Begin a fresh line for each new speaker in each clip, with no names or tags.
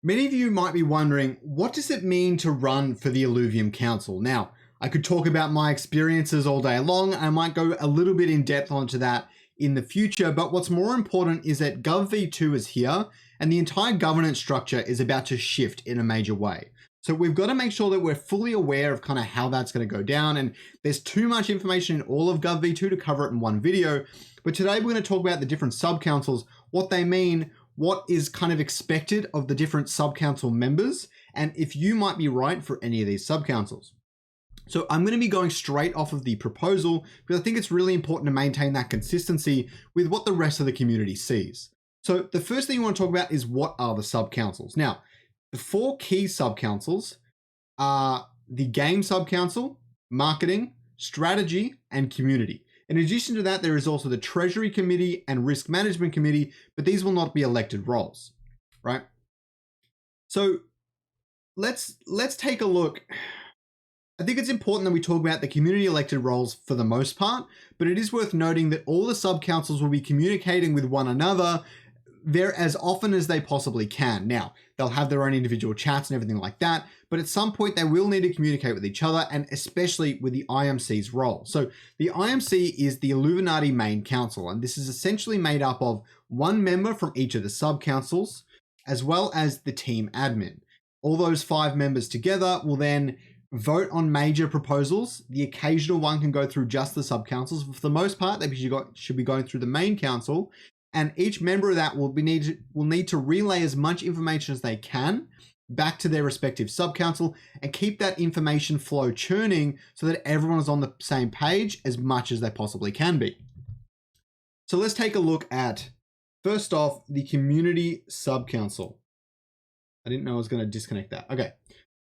Many of you might be wondering, what does it mean to run for the Illuvium Council? Now, I could talk about my experiences all day long. I might go a little bit in depth onto that in the future, but what's more important is that Gov V2 is here and the entire governance structure is about to shift in a major way. So we've got to make sure that we're fully aware of kind of how that's going to go down. And there's too much information in all of Gov V2 to cover it in one video. But today we're going to talk about the different subcouncils, what they mean, what is kind of expected of the different subcouncil members, and if you might be right for any of these subcouncils. So I'm going to be going straight off of the proposal because I think it's really important to maintain that consistency with what the rest of the community sees. So the first thing you want to talk about is what are the subcouncils. Now, the four key subcouncils are the game subcouncil, marketing, strategy, and community. In addition to that, there is also the Treasury Committee and Risk Management Committee, but these will not be elected roles, right? So let's take a look. I think it's important that we talk about the community elected roles for the most part, but it is worth noting that all the subcouncils will be communicating with one another there as often as they possibly can. Now, they'll have their own individual chats and everything like that, but at some point they will need to communicate with each other, and especially with the IMC's role. So the IMC is the Illuminati Main Council, and this is essentially made up of one member from each of the subcouncils, as well as the team admin. All those 5 members together will then vote on major proposals. The occasional one can go through just the subcouncils, but for the most part, they should be going through the main council. And each member of that will need to relay as much information as they can back to their respective subcouncil and keep that information flow churning so that everyone is on the same page as much as they possibly can be. So let's take a look at, first off, the community subcouncil. I didn't know I was going to disconnect that. Okay.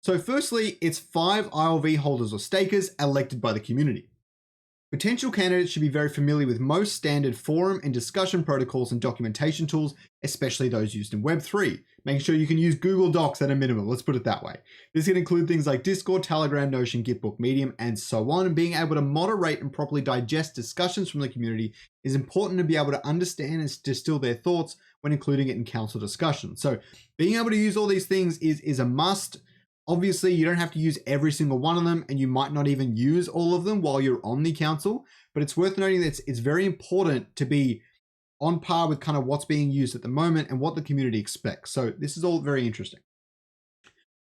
So firstly, it's 5 ILV holders or stakers elected by the community. Potential candidates should be very familiar with most standard forum and discussion protocols and documentation tools, especially those used in Web3. Making sure you can use Google Docs at a minimum, let's put it that way. This can include things like Discord, Telegram, Notion, Gitbook, Medium, and so on. And being able to moderate and properly digest discussions from the community is important to be able to understand and distill their thoughts when including it in council discussions. So being able to use all these things is a must. Obviously, you don't have to use every single one of them, and you might not even use all of them while you're on the council, but it's worth noting that it's very important to be on par with kind of what's being used at the moment and what the community expects. So this is all very interesting.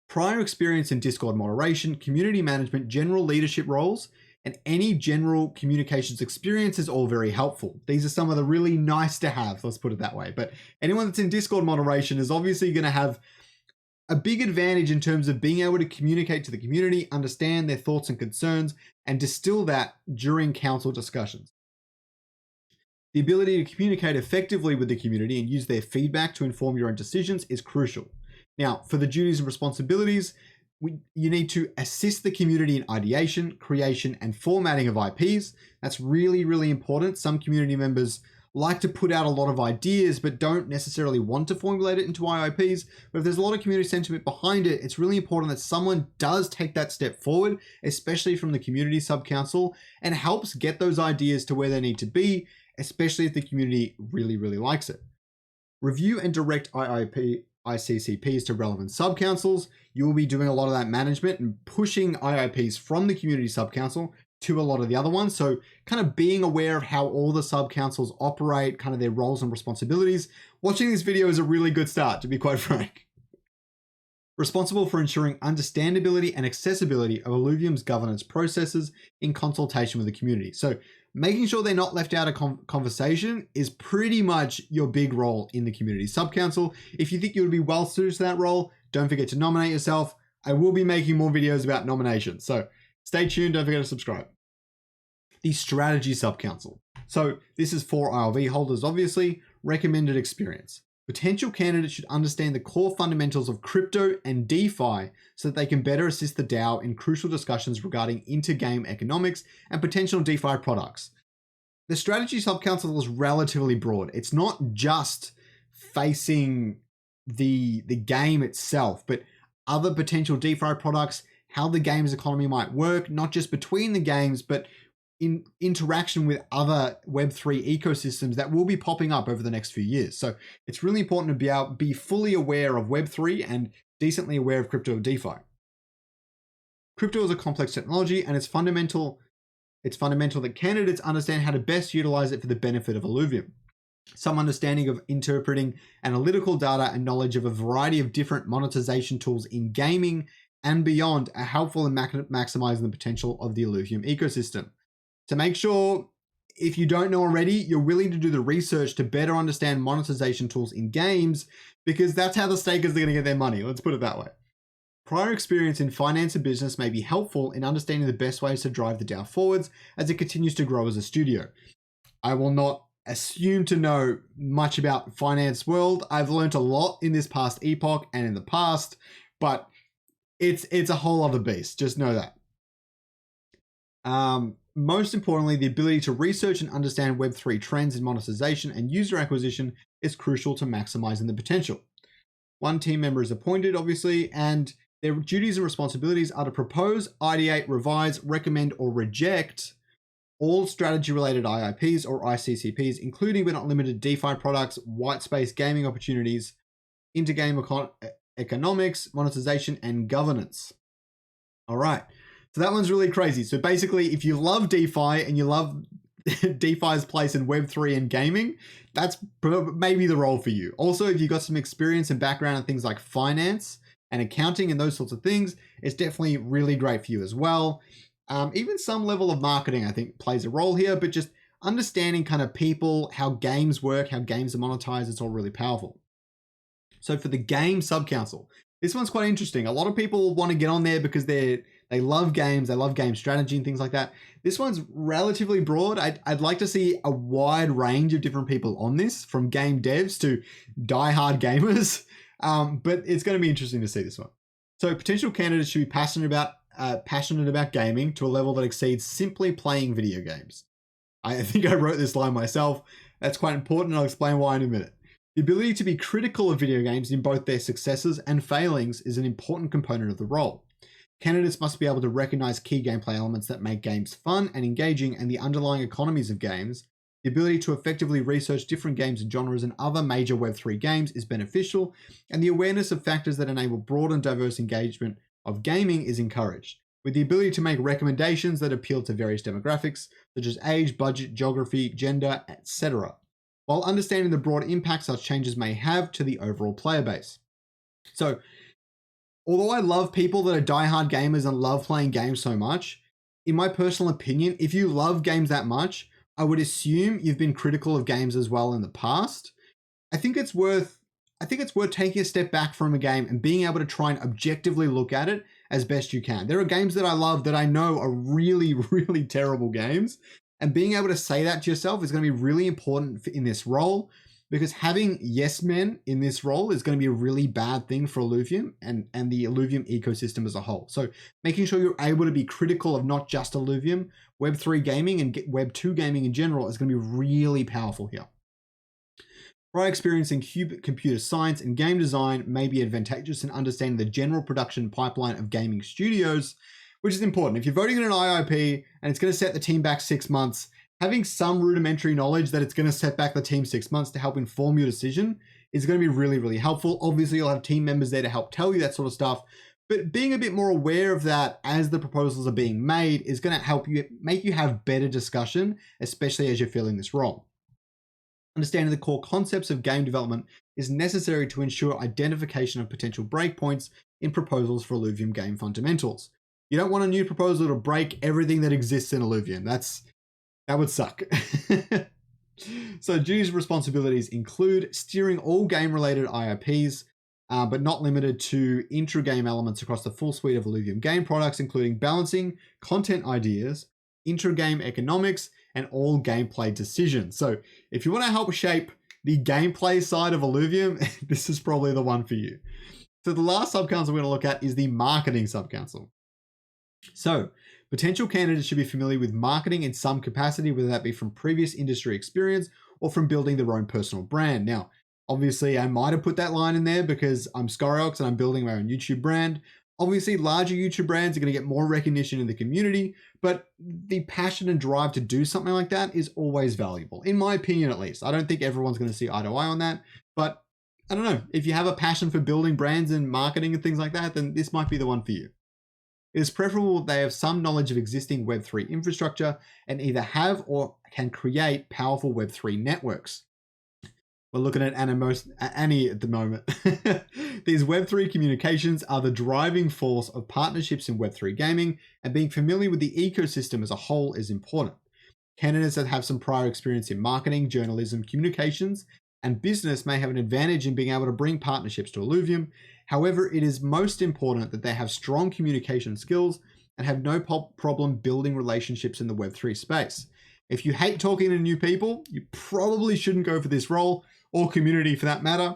Prior experience in Discord moderation, community management, general leadership roles, and any general communications experience is all very helpful. These are some of the really nice to have, let's put it that way. But anyone that's in Discord moderation is obviously going to have a big advantage in terms of being able to communicate to the community, understand their thoughts and concerns, and distill that during council discussions. The ability to communicate effectively with the community and use their feedback to inform your own decisions is crucial. Now, for the duties and responsibilities, you need to assist the community in ideation, creation, and formatting of IPs. That's really, really important. Some community members like to put out a lot of ideas, but don't necessarily want to formulate it into IIPs. But if there's a lot of community sentiment behind it, it's really important that someone does take that step forward, especially from the community subcouncil, and helps get those ideas to where they need to be, especially if the community really, really likes it. Review and direct ICCPs to relevant subcouncils. You will be doing a lot of that management and pushing IIPs from the community subcouncil to a lot of the other ones. So kind of being aware of how all the subcouncils operate, kind of their roles and responsibilities. Watching this video is a really good start, to be quite frank. Responsible for ensuring understandability and accessibility of Illuvium's governance processes in consultation with the community. So making sure they're not left out of conversation is pretty much your big role in the community subcouncil. If you think you would be well suited to that role, don't forget to nominate yourself. I will be making more videos about nominations, so stay tuned, don't forget to subscribe. The strategy subcouncil. So this is for ILV holders, obviously. Recommended experience. Potential candidates should understand the core fundamentals of crypto and DeFi so that they can better assist the DAO in crucial discussions regarding inter-game economics and potential DeFi products. The strategy subcouncil is relatively broad. It's not just facing the game itself, but other potential DeFi products, how the game's economy might work, not just between the games, but interaction with other Web3 ecosystems that will be popping up over the next few years. So it's really important to be fully aware of Web3 and decently aware of crypto and DeFi. Crypto is a complex technology, and it's fundamental that candidates understand how to best utilize it for the benefit of Illuvium. Some understanding of interpreting analytical data and knowledge of a variety of different monetization tools in gaming and beyond are helpful in maximizing the potential of the Illuvium ecosystem. So make sure, if you don't know already, you're willing to do the research to better understand monetization tools in games, because that's how the stakers are going to get their money. Let's put it that way. Prior experience in finance and business may be helpful in understanding the best ways to drive the DAO forwards as it continues to grow as a studio. I will not assume to know much about finance world. I've learned a lot in this past epoch and in the past, but it's a whole other beast. Just know that. Most importantly, the ability to research and understand Web3 trends in monetization and user acquisition is crucial to maximizing the potential. One team member is appointed, obviously, and their duties and responsibilities are to propose, ideate, revise, recommend, or reject all strategy-related IIPs or ICCPs, including but not limited to DeFi products, white space gaming opportunities, intergame economics, monetization, and governance. All right. So that one's really crazy. So basically, if you love DeFi and you love DeFi's place in Web3 and gaming, that's maybe the role for you. Also, if you've got some experience and background in things like finance and accounting and those sorts of things, it's definitely really great for you as well. Even some level of marketing, I think, plays a role here, but just understanding kind of people, how games work, how games are monetized, it's all really powerful. So for the game subcouncil, this one's quite interesting. A lot of people want to get on there because they love games, they love game strategy and things like that. This one's relatively broad. I'd like to see a wide range of different people on this, from game devs to diehard gamers, but it's going to be interesting to see this one. So potential candidates should be passionate about gaming to a level that exceeds simply playing video games. I think I wrote this line myself. That's quite important. I'll explain why in a minute. The ability to be critical of video games in both their successes and failings is an important component of the role. Candidates must be able to recognize key gameplay elements that make games fun and engaging and the underlying economies of games. The ability to effectively research different games and genres and other major Web3 games is beneficial, and the awareness of factors that enable broad and diverse engagement of gaming is encouraged, with the ability to make recommendations that appeal to various demographics, such as age, budget, geography, gender, etc., while understanding the broad impact such changes may have to the overall player base. So, although I love people that are diehard gamers and love playing games so much, in my personal opinion, if you love games that much, I would assume you've been critical of games as well in the past. I think it's worth taking a step back from a game and being able to try and objectively look at it as best you can. There are games that I love that I know are really, really terrible games, and being able to say that to yourself is going to be really important in this role, because having yes men in this role is going to be a really bad thing for Illuvium and the Illuvium ecosystem as a whole. So making sure you're able to be critical of not just Illuvium, Web3 gaming and Web2 gaming in general is going to be really powerful here. Prior experience in computer science and game design may be advantageous in understanding the general production pipeline of gaming studios, which is important. If you're voting in an IIP and it's going to set the team back 6 months, having some rudimentary knowledge that it's going to set back the team 6 months to help inform your decision is going to be really, really helpful. Obviously, you'll have team members there to help tell you that sort of stuff, but being a bit more aware of that as the proposals are being made is going to help you, make you have better discussion, especially as you're filling this role. Understanding the core concepts of game development is necessary to ensure identification of potential breakpoints in proposals for Illuvium game fundamentals. You don't want a new proposal to break everything that exists in Illuvium. That would suck. So duties and responsibilities include steering all game-related IIPs, but not limited to intra-game elements across the full suite of Illuvium game products, including balancing content ideas, intra-game economics, and all gameplay decisions. So if you want to help shape the gameplay side of Illuvium, this is probably the one for you. So the last subcouncil we're going to look at is the marketing subcouncil. So potential candidates should be familiar with marketing in some capacity, whether that be from previous industry experience or from building their own personal brand. Now, obviously, I might have put that line in there because I'm Skyrox and I'm building my own YouTube brand. Obviously, larger YouTube brands are going to get more recognition in the community, but the passion and drive to do something like that is always valuable, in my opinion at least. I don't think everyone's going to see eye to eye on that, but I don't know. If you have a passion for building brands and marketing and things like that, then this might be the one for you. It is preferable they have some knowledge of existing Web3 infrastructure and either have or can create powerful Web3 networks. We're looking at Annie at the moment. These Web3 communications are the driving force of partnerships in Web3 gaming, and being familiar with the ecosystem as a whole is important. Candidates that have some prior experience in marketing, journalism, communications, and business may have an advantage in being able to bring partnerships to Illuvium. However, it is most important that they have strong communication skills and have no problem building relationships in the Web3 space. If you hate talking to new people, you probably shouldn't go for this role, or community for that matter.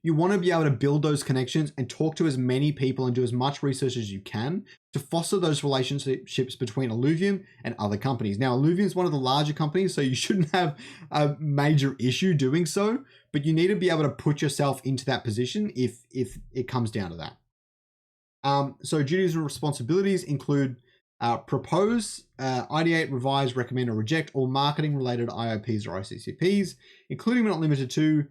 You want to be able to build those connections and talk to as many people and do as much research as you can to foster those relationships between Illuvium and other companies. Now, Illuvium is one of the larger companies, so you shouldn't have a major issue doing so, but you need to be able to put yourself into that position if it comes down to that. So duties and responsibilities include propose, ideate, revise, recommend, or reject all marketing-related IOPs or ICCPs, including but not limited to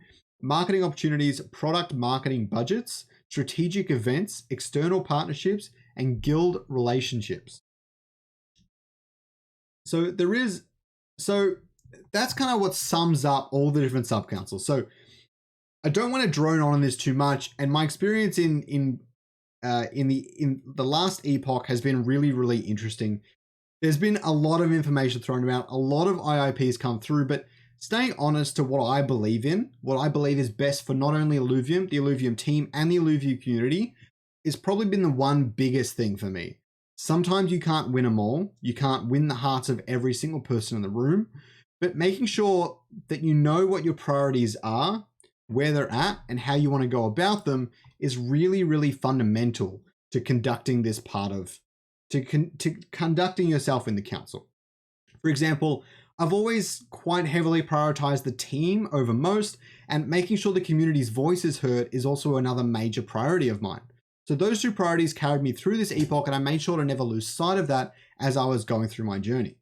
marketing opportunities, product marketing budgets, strategic events, external partnerships, and guild relationships. So that's kind of what sums up all the different subcouncils. So I don't want to drone on this too much, and my experience in the last epoch has been really, really interesting. There's been a lot of information thrown about, a lot of IIPs come through, but staying honest to what I believe in, what I believe is best for not only Illuvium, the Illuvium team, and the Illuvium community, has probably been the one biggest thing for me. Sometimes you can't win them all. You can't win the hearts of every single person in the room, but making sure that you know what your priorities are, where they're at, and how you want to go about them is really, really fundamental to conducting this part of, to conducting yourself in the council. For example, I've always quite heavily prioritized the team over most, and making sure the community's voice is heard is also another major priority of mine. So those two priorities carried me through this epoch, and I made sure to never lose sight of that as I was going through my journey.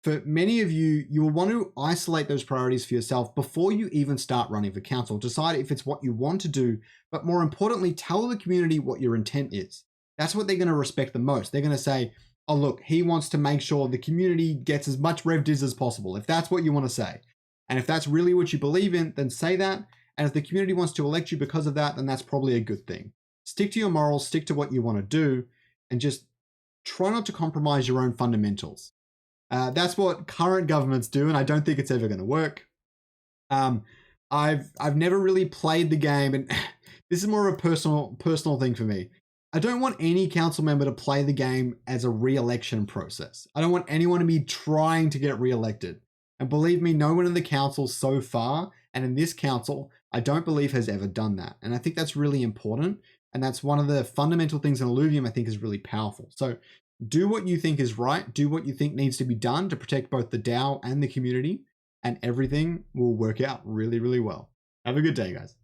For many of you, you will want to isolate those priorities for yourself before you even start running for council. Decide if it's what you want to do, but more importantly, tell the community what your intent is. That's what they're going to respect the most. They're going to say, oh, look, he wants to make sure the community gets as much RevDiz as possible, if that's what you want to say. And if that's really what you believe in, then say that. And if the community wants to elect you because of that, then that's probably a good thing. Stick to your morals, stick to what you want to do, and just try not to compromise your own fundamentals. That's what current governments do, and I don't think it's ever going to work. I've never really played the game, and this is more of a personal thing for me. I don't want any council member to play the game as a re-election process. I don't want anyone to be trying to get re-elected. And believe me, no one in the council so far, and in this council, I don't believe has ever done that. And I think that's really important. And that's one of the fundamental things in Illuvium I think is really powerful. So do what you think is right. Do what you think needs to be done to protect both the DAO and the community, and everything will work out really, really well. Have a good day, guys.